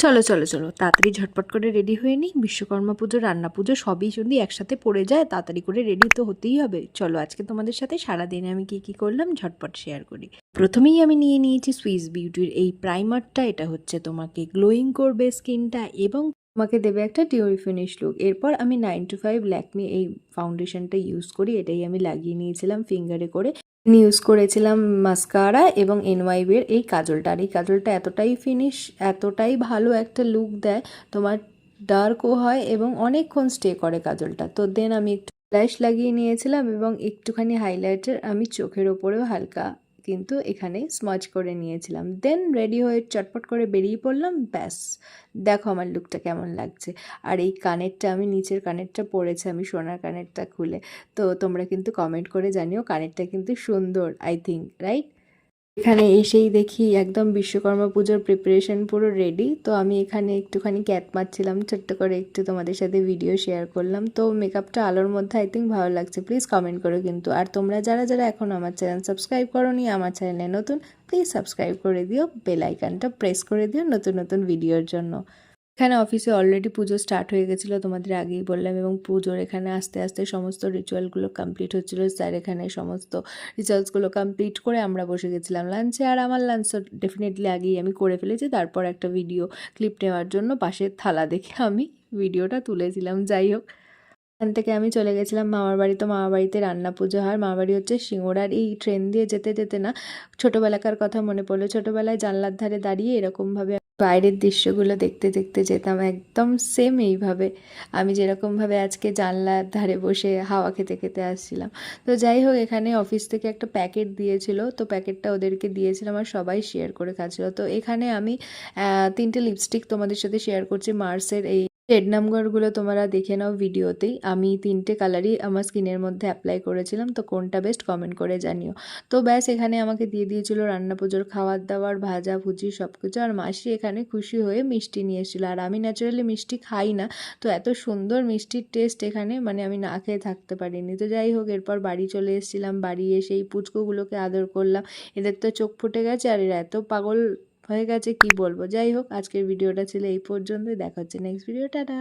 চলো চলো চলো তাড়াতাড়ি ঝটপট করে রেডি হয়ে নিই। বিশ্বকর্মা পুজো, রান্না পুজো সবই যদি একসাথে পড়ে যায়, তাড়াতাড়ি করে রেডি তো হতেই হবে। চলো আজকে তোমাদের সাথে সারাদিনে আমি কি করলাম ঝটপট শেয়ার করি। প্রথমেই আমি নিয়ে নিয়েছি সুইস বিউটির এই প্রাইমারটা। এটা হচ্ছে তোমাকে গ্লোয়িং করবে স্কিনটা এবং তোমাকে দেবে একটা ডিউরি ফিনিশ লুক। এরপর আমি 9to5 ল্যাকমি এই ফাউন্ডেশনটা ইউজ করি, এটাই আমি লাগিয়ে নিয়েছিলাম ফিঙ্গারে করে। ইউজ করেছিলাম মাস্কারা এবং এনওয়াইবের এই কাজলটা। আর এই কাজলটা এতটাই ফিনিশ, এতটাই ভালো একটা লুক দেয়, তোমার ডার্কও হয় এবং অনেকক্ষণ স্টে করে কাজলটা। তো দেন আমি একটু ব্লাশ লাগিয়ে নিয়েছিলাম এবং একটুখানি হাইলাইটার আমি চোখের ওপরেও হালকা কিন্তু এখানে স্মাচ করে নিয়েছিলাম। দেন রেডি হয়ে চটপট করে বেরিয়ে পড়লাম। ব্যাস, দেখো আমার লুকটা কেমন লাগছে। আর এই কানেরটা, আমি নিচের কানেরটা পরেছি, আমি সোনার কানেরটা খুলে। তো তোমরা কিন্তু কমেন্ট করে জানিও, কানেরটা কিন্তু সুন্দর, আই থিঙ্ক, রাইট? এখানে এসেই দেখি একদম বিশ্বকর্মা পুজোর প্রিপারেশন পুরো রেডি। তো আমি এখানে একটুখানি ক্যাট মারছিলাম, ছোট্ট করে একটু তোমাদের সাথে ভিডিও শেয়ার করলাম। তো মেকআপটা আলোর মধ্যে আই থিঙ্ক ভালো লাগছে, প্লিজ কমেন্ট করো কিন্তু। আর তোমরা যারা যারা এখন আমার চ্যানেল সাবস্ক্রাইব করোনি, আমার চ্যানেলে নতুন, প্লিজ সাবস্ক্রাইব করে দিও, বেল আইকনটা প্রেস করে দিও নতুন নতুন ভিডিওর জন্য। এখানে অফিসে অলরেডি পুজো স্টার্ট হয়ে গেছিলো, তোমাদের আগেই বললাম, এবং পুজোর এখানে আস্তে আস্তে সমস্ত রিচুয়ালগুলো কমপ্লিট হচ্ছিলো। স্যার এখানে সমস্ত রিচুয়ালসগুলো কমপ্লিট করে আমরা বসে গেছিলাম লাঞ্চে। আর আমার লাঞ্চ ডেফিনেটলি আগেই আমি করে ফেলেছি। তারপর একটা ভিডিও ক্লিপ নেওয়ার জন্য পাশের থালা দেখে আমি ভিডিওটা তুলেছিলাম। যাই হোক, এখান থেকে আমি চলে গেছিলাম মামার বাড়ি। তো মামার বাড়িতে রান্না পুজো হয়, মামার বাড়ি হচ্ছে সিঙ্গুরার। এই ট্রেন দিয়ে যেতে যেতে না ছোটোবেলাকার কথা মনে পড়লো। ছোটোবেলায় জানলার ধারে দাঁড়িয়ে এরকমভাবে বাইরের দৃশ্যগুলো দেখতে দেখতে যেতাম, একদম সেম এইভাবে আমি যেরকমভাবে আজকে জানলার ধারে বসে হাওয়া খেতে খেতে আসছিলাম। তো যাই হোক, এখানে অফিস থেকে একটা প্যাকেট দিয়েছিল, তো প্যাকেটটা ওদেরকে দিয়েছিলাম আর সবাই শেয়ার করে খাচ্ছিল। তো এখানে আমি 3টে লিপস্টিক তোমাদের সাথে শেয়ার করছি, মার্সের এই শেড নাম্বারগুলো তোমরা দেখে নাও ভিডিওতেই। আমি 3টে কালারই আমার স্কিনের মধ্যে অ্যাপ্লাই করেছিলাম, তো কোনটা বেস্ট কমেন্ট করে জানিও। তো ব্যাস, এখানে আমাকে দিয়ে দিয়েছিল রান্না পুজোর খাবার দাবার, ভাজা ভুজি সব কিছু। আর মাসি এখানে খুশি হয়ে মিষ্টি নিয়ে এসেছিলো। আর আমি ন্যাচারালি মিষ্টি খাই না, তো এত সুন্দর মিষ্টির টেস্ট এখানে, মানে আমি না খেয়ে থাকতে পারিনি। তো যাই হোক, এরপর বাড়ি চলে এসেছিলাম। বাড়ি এসে এই পুচকুগুলোকে আদর করলাম। এদের তো চোখ ফুটে গেছে আর এরা এত পাগল হয়ে গেছে কি বলবো। যাই হোক, আজকের ভিডিওটা ছিল এই পর্যন্তই। দেখা হচ্ছে নেক্সট ভিডিও, টাটা।